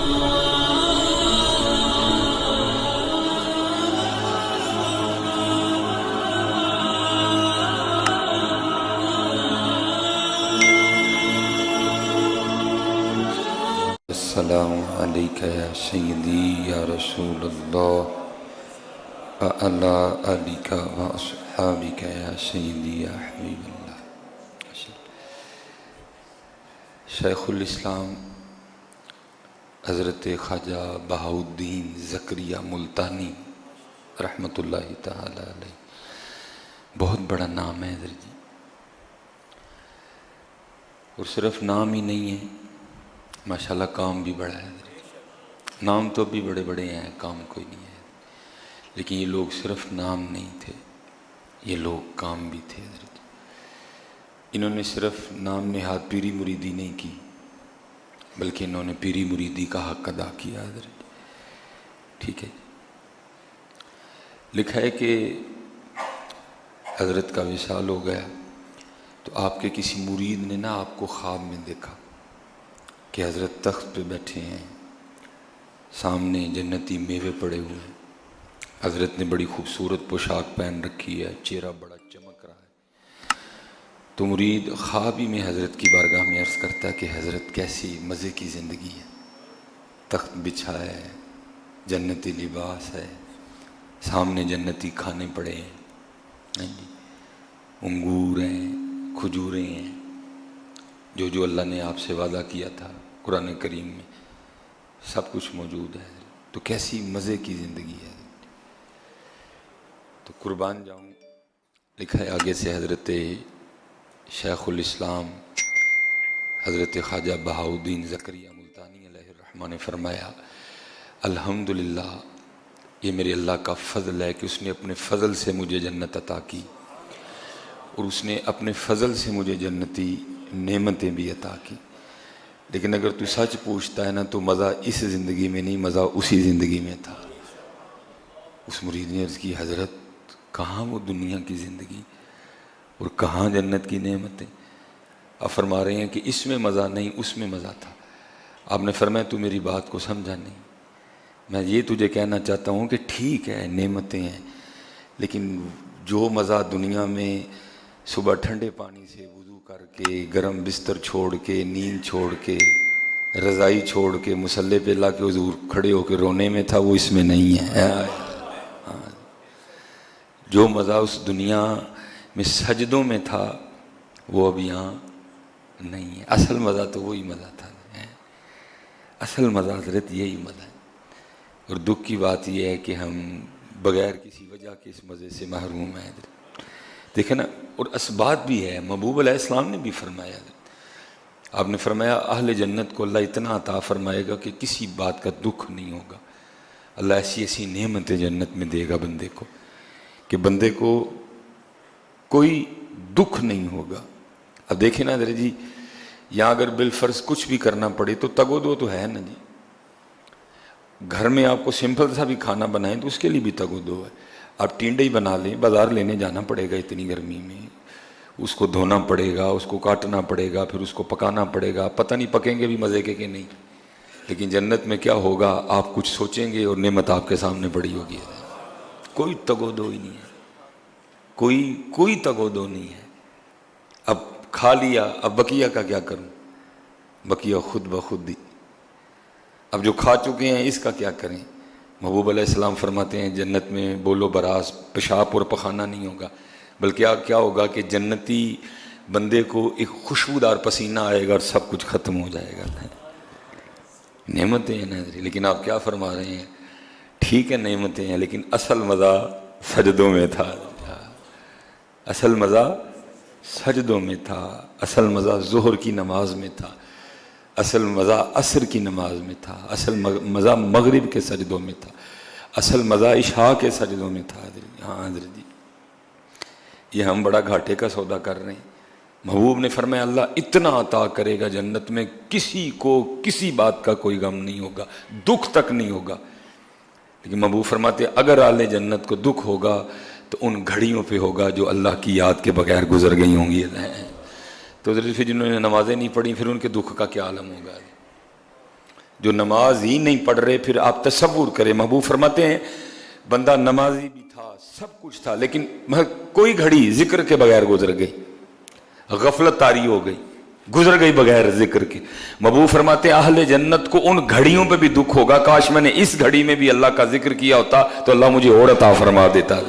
السلام علیکہ یا سیدی یا رسول اللہ وعلی آلک و اصحابک یا سیدی یا حبیب اللہ۔ شیخ الاسلام حضرت خواجہ بہاؤالدین زکریا ملتانی رحمۃ اللہ تعالی علیہ، بہت بڑا نام ہے حضرت جی، اور صرف نام ہی نہیں ہے، ماشاءاللہ کام بھی بڑا ہے حضرت۔ نام تو بھی بڑے بڑے ہیں، کام کوئی نہیں ہے، لیکن یہ لوگ صرف نام نہیں تھے، یہ لوگ کام بھی تھے حضرت۔ انہوں نے صرف نام نہاد پیری مریدی نہیں کی، بلکہ انہوں نے پیری مریدی کا حق ادا کیا حضرت۔ ٹھیک ہے، لکھا ہے کہ حضرت کا وصال ہو گیا تو آپ کے کسی مرید نے نا آپ کو خواب میں دیکھا کہ حضرت تخت پہ بیٹھے ہیں، سامنے جنتی میوے پڑے ہوئے ہیں، حضرت نے بڑی خوبصورت پوشاک پہن رکھی ہے، چہرہ بڑا چمک رہا ہے۔ تو مرید خواب ہی میں حضرت کی بارگاہ میں عرض کرتا ہے کہ حضرت کیسی مزے کی زندگی ہے، تخت بچھا ہے، جنتی لباس ہے، سامنے جنتی کھانے پڑے ہیں، انگور ہیں، کھجوریں ہیں، جو اللہ نے آپ سے وعدہ کیا تھا قرآن کریم میں سب کچھ موجود ہے، تو کیسی مزے کی زندگی ہے۔ تو قربان جاؤں، لکھا ہے آگے سے حضرت شیخ الاسلام حضرت خواجہ بہاؤالدین زکریا ملتانی علیہ الرحمہ نے فرمایا، الحمدللہ یہ میرے اللہ کا فضل ہے کہ اس نے اپنے فضل سے مجھے جنت عطا کی، اور اس نے اپنے فضل سے مجھے جنتی نعمتیں بھی عطا کی۔ لیکن اگر تو سچ پوچھتا ہے نا تو مزہ اس زندگی میں نہیں، مزہ اسی زندگی میں تھا۔ اس مرید نے عرض کی، حضرت کہاں وہ دنیا کی زندگی اور کہاں جنت کی نعمتیں؟ آپ فرما رہے ہیں کہ اس میں مزہ نہیں، اس میں مزہ تھا۔ آپ نے فرمایا تو میری بات کو سمجھا نہیں، میں یہ تجھے کہنا چاہتا ہوں کہ ٹھیک ہے نعمتیں ہیں، لیکن جو مزہ دنیا میں صبح ٹھنڈے پانی سے وضو کر کے، گرم بستر چھوڑ کے، نیند چھوڑ کے، رضائی چھوڑ کے، مصلی پہ لا کے حضور کھڑے ہو کے رونے میں تھا، وہ اس میں نہیں ہے۔ جو مزہ اس دنیا میں سجدوں میں تھا وہ اب یہاں نہیں ہے۔ اصل مزہ تو وہی مزہ تھا، اصل مزہ حضرت یہی مزہ ہے۔ اور دکھ کی بات یہ ہے کہ ہم بغیر کسی وجہ کے اس مزے سے محروم ہیں حضرت۔ دیکھیں نا، اور اسباب بھی ہے، محبوب علیہ السلام نے بھی فرمایا، آپ نے فرمایا اہل جنت کو اللہ اتنا عطا فرمائے گا کہ کسی بات کا دکھ نہیں ہوگا۔ اللہ ایسی ایسی نعمتیں جنت میں دے گا بندے کو کہ بندے کو کوئی دکھ نہیں ہوگا۔ اب دیکھیں نا حضرت جی، یہاں اگر بالفرض کچھ بھی کرنا پڑے تو تگ و دو تو ہے نا جی۔ گھر میں آپ کو سمپل سا بھی کھانا بنائیں تو اس کے لیے بھی تگ و دو ہے۔ آپ ٹینڈے ہی بنا لیں، بازار لینے جانا پڑے گا اتنی گرمی میں، اس کو دھونا پڑے گا، اس کو کاٹنا پڑے گا، پھر اس کو پکانا پڑے گا، پتہ نہیں پکیں گے بھی مزے کے کہ نہیں۔ لیکن جنت میں کیا ہوگا، آپ کچھ سوچیں گے اور نعمت آپ کے سامنے پڑی ہوگی، کوئی تگ و دو ہی نہیں ہے، کوئی تگ و دو نہیں ہے۔ اب کھا لیا، اب بقیہ کا کیا کروں؟ بقیہ خود بخود دی، اب جو کھا چکے ہیں اس کا کیا کریں؟ محبوب علیہ السلام فرماتے ہیں جنت میں بولو براز، پیشاب اور پخانہ نہیں ہوگا، بلکہ کیا ہوگا کہ جنتی بندے کو ایک خوشبودار پسینہ آئے گا اور سب کچھ ختم ہو جائے گا۔ نعمتیں ہیں ناظرین، لیکن آپ کیا فرما رہے ہیں؟ ٹھیک ہے نعمتیں ہیں، لیکن اصل مزہ سجدوں میں تھا، اصل مزہ سجدوں میں تھا، اصل مزہ ظہر کی نماز میں تھا، اصل مزہ عصر کی نماز میں تھا، اصل مزہ مغرب کے سجدوں میں تھا، اصل مزہ عشاء کے سجدوں میں تھا۔ ہاں حضرت جی، یہ ہم بڑا گھاٹے کا سودا کر رہے ہیں۔ محبوب نے فرمایا اللہ اتنا عطا کرے گا جنت میں، کسی کو کسی بات کا کوئی غم نہیں ہوگا، دکھ تک نہیں ہوگا۔ لیکن محبوب فرماتے اگر اہل جنت کو دکھ ہوگا تو ان گھڑیوں پہ ہوگا جو اللہ کی یاد کے بغیر گزر گئی ہوں گی۔ تو پھر جنہوں نے نمازیں نہیں پڑھی پھر ان کے دکھ کا کیا عالم ہوگا؟ جو نماز ہی نہیں پڑھ رہے، پھر آپ تصور کریں، محبوب فرماتے ہیں بندہ نمازی بھی تھا، سب کچھ تھا، لیکن کوئی گھڑی ذکر کے بغیر گزر گئی، غفلت طاری ہو گئی، گزر گئی بغیر ذکر کے۔ محبوب فرماتے ہیں اہل جنت کو ان گھڑیوں پہ بھی دکھ ہوگا، کاش میں نے اس گھڑی میں بھی اللہ کا ذکر کیا ہوتا تو اللہ مجھے اور عطا فرما دیتا۔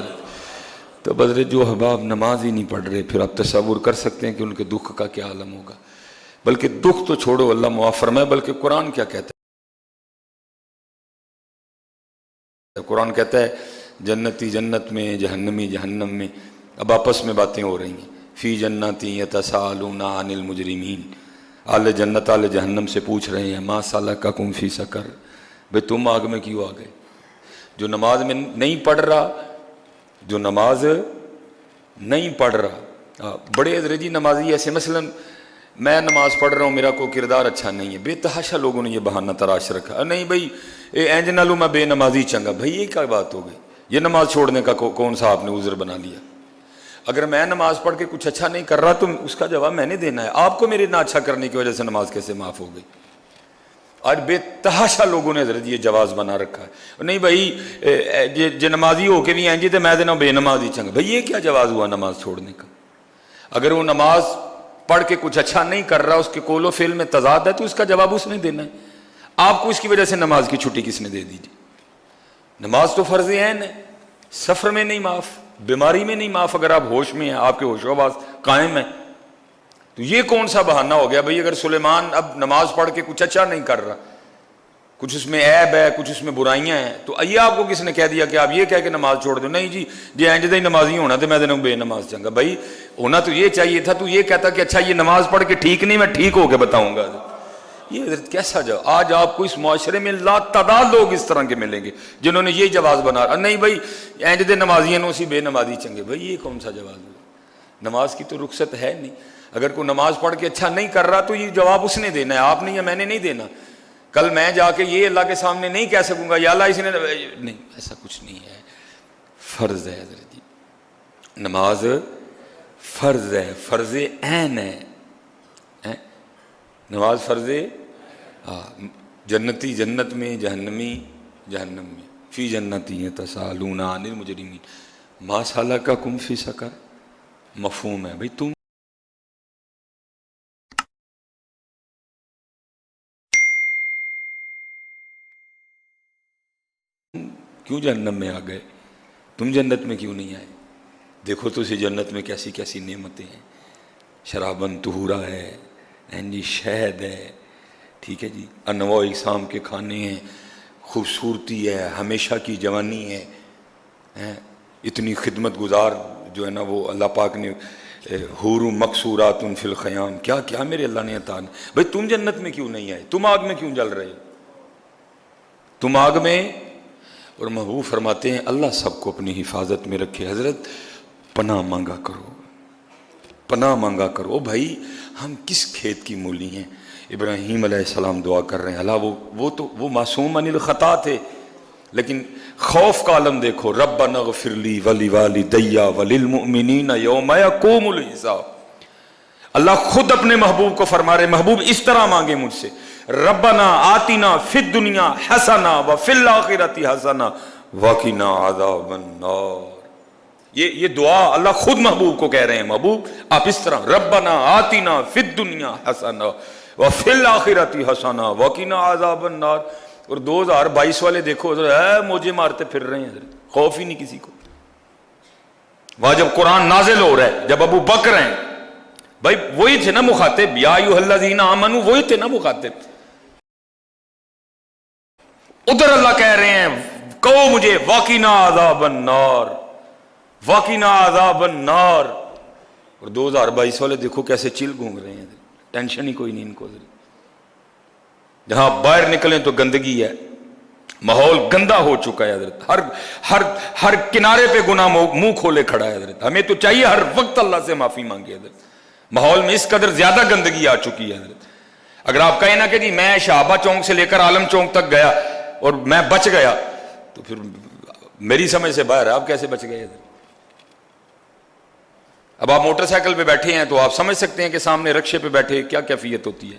تو بدرے جو احباب نماز ہی نہیں پڑھ رہے، پھر آپ تصور کر سکتے ہیں کہ ان کے دکھ کا کیا عالم ہوگا۔ بلکہ دکھ تو چھوڑو، اللہ معاف فرمائے، بلکہ قرآن کیا کہتا ہے؟ قرآن کہتا ہے جنتی جنت میں، جہنمی جہنم میں۔ اب آپس میں باتیں ہو رہی ہیں، فی جنتی یتساءلون عن المجرمین، اہل جنت اہل جہنم سے پوچھ رہے ہیں ما سلککم فی سقر، بھئی تم آگ میں کیوں آ گئے؟ جو نماز میں نہیں پڑھ رہا، جو نماز نہیں پڑھ رہا، بڑے حضرت جی نمازی ایسے، مثلا میں نماز پڑھ رہا ہوں، میرا کوئی کردار اچھا نہیں ہے، بے تحاشا لوگوں نے یہ بہانہ تراش رکھا، نہیں بھائی اینج نہ لوں میں بے نمازی چنگا، بھائی یہ کیا بات ہو گئی؟ یہ نماز چھوڑنے کا کون سا آپ نے عذر بنا لیا؟ اگر میں نماز پڑھ کے کچھ اچھا نہیں کر رہا تو اس کا جواب میں نے دینا ہے، آپ کو میرے نہ اچھا کرنے کی وجہ سے نماز کیسے معاف ہو گئی؟ آج بے تحاشا لوگوں نے حضرت یہ جواز بنا رکھا ہے، نہیں بھائی جو نمازی ہو کے بھی اینجی تو میں دینا بے نمازی چنگا، بھائی یہ کیا جواز ہوا نماز چھوڑنے کا؟ اگر وہ نماز پڑھ کے کچھ اچھا نہیں کر رہا، اس کے قول و فعل میں تضاد ہے، تو اس کا جواب اس نے دینا ہے۔ آپ کو اس کی وجہ سے نماز کی چھٹی کس نے دے دی؟ نماز تو فرض عین ہے، سفر میں نہیں معاف، بیماری میں نہیں معاف، اگر آپ ہوش میں ہیں، آپ کے ہوش و حواس قائم ہیں، تو یہ کون سا بہانہ ہو گیا بھئی؟ اگر سلیمان اب نماز پڑھ کے کچھ اچھا نہیں کر رہا، کچھ اس میں عیب ہے، کچھ اس میں برائیاں ہیں، تو یہ آپ کو کس نے کہہ دیا کہ آپ یہ کہہ کے نماز چھوڑ دو؟ نہیں جی اینج دے نمازی ہونا تو میں دنوں بے نماز چنگا، بھائی ہونا تو یہ چاہیے تھا، تو یہ کہتا کہ اچھا یہ نماز پڑھ کے ٹھیک نہیں، میں ٹھیک ہو کے بتاؤں گا۔ یہ حضرت کیسا جواب؟ آج آپ کو اس معاشرے میں لا تعداد لوگ اس طرح کے ملیں گے جنہوں نے یہ جواز بنا رہا، نہیں بھائی اینج دے نمازی ہیں اسی بے نمازی چنگے، بھئی یہ کون سا جواز ہوا؟ نماز کی تو رخصت ہے نہیں، اگر کوئی نماز پڑھ کے اچھا نہیں کر رہا تو یہ جواب اس نے دینا ہے، آپ نے یا میں نے نہیں دینا۔ کل میں جا کے یہ اللہ کے سامنے نہیں کہہ سکوں گا یا اللہ اس نے، نہیں، ایسا کچھ نہیں ہے۔ فرض ہے حضرت جی، نماز فرض ہے، فرض عین ہے، نماز فرض، جنتی جنت میں، جہنمی جہنم میں، فی جنتی یتساءلون عن المجرمین ما سلککم فی سقر، مفہوم ہے بھئی تم کیوں جہنم میں آ گئے؟ تم جنت میں کیوں نہیں آئے؟ دیکھو تو اسی جنت میں کیسی کیسی نعمتیں ہیں، شرابن طہورا ہے، جی شہد ہے، ٹھیک ہے جی، انواع اقسام کے کھانے ہیں، خوبصورتی ہے، ہمیشہ کی جوانی ہے، اتنی خدمت گزار جو ہے نا وہ اللہ پاک نے، حور مقصورات فی الخیام، کیا کیا میرے اللہ نے عطا۔ بھئی تم جنت میں کیوں نہیں آئے؟ تم آگ میں کیوں جل رہے ہو؟ تم آگ میں۔ اور محبوب فرماتے ہیں اللہ سب کو اپنی حفاظت میں رکھے۔ حضرت پناہ مانگا کرو، پناہ مانگا کرو۔ بھائی ہم کس کھیت کی مولی ہیں؟ ابراہیم علیہ السلام دعا کر رہے ہیں، اللہ وہ معصوم عن الخطا تھے، لیکن خوف کا عالم دیکھو، ربنا اغفر لی ولوالدی وللمؤمنین یوم یقوم الحساب۔ اللہ خود اپنے محبوب کو فرما رہے، محبوب اس طرح مانگے مجھ سے، ربنا آتنا فی الدنیا حسنہ وفی الآخرۃ حسنہ وقنا عذاب النار۔ یہ دعا اللہ خود محبوب کو کہہ رہے ہیں، محبوب آپ اس طرح، ربنا آتنا فی الدنیا حسنہ وفی الآخرۃ حسنہ وقنا عذاب النار۔ اور 2022 والے دیکھو موجے مارتے پھر رہے ہیں، خوف ہی نہیں کسی کو۔ وہاں جب قرآن نازل ہو رہا ہے، جب ابو بکر ہیں، بھائی وہی تھے نا مخاطب، یا ایھا الذین آمنوا، وہی تھے نا مخاطب۔ ادھر اللہ کہہ رہے ہیں کہو مجھے وقنا عذاب النار، وقنا عذاب النار۔ اور 2022 والے دیکھو کیسے چل گھوم رہے ہیں، ٹینشن ہی کوئی نہیں ان کو۔ جہاں باہر نکلیں تو گندگی ہے، ماحول گندا ہو چکا ہے حضرت، ہر کنارے پہ گناہ منہ کھولے کھڑا ہے حضرت۔ ہمیں تو چاہیے ہر وقت اللہ سے معافی مانگے حضرت، ماحول میں اس قدر زیادہ گندگی آ چکی ہے حضرت۔ اگر آپ کہیں نا کہ جی میں شہابہ چونک سے لے کر عالم چونک تک گیا اور میں بچ گیا، تو پھر میری سمجھ سے باہر ہے، آپ کیسے بچ گئے حضرت؟ اب آپ موٹر سائیکل پہ بیٹھے ہیں تو آپ سمجھ سکتے ہیں کہ سامنے رکشے پہ بیٹھے کیا کیفیت ہوتی ہے۔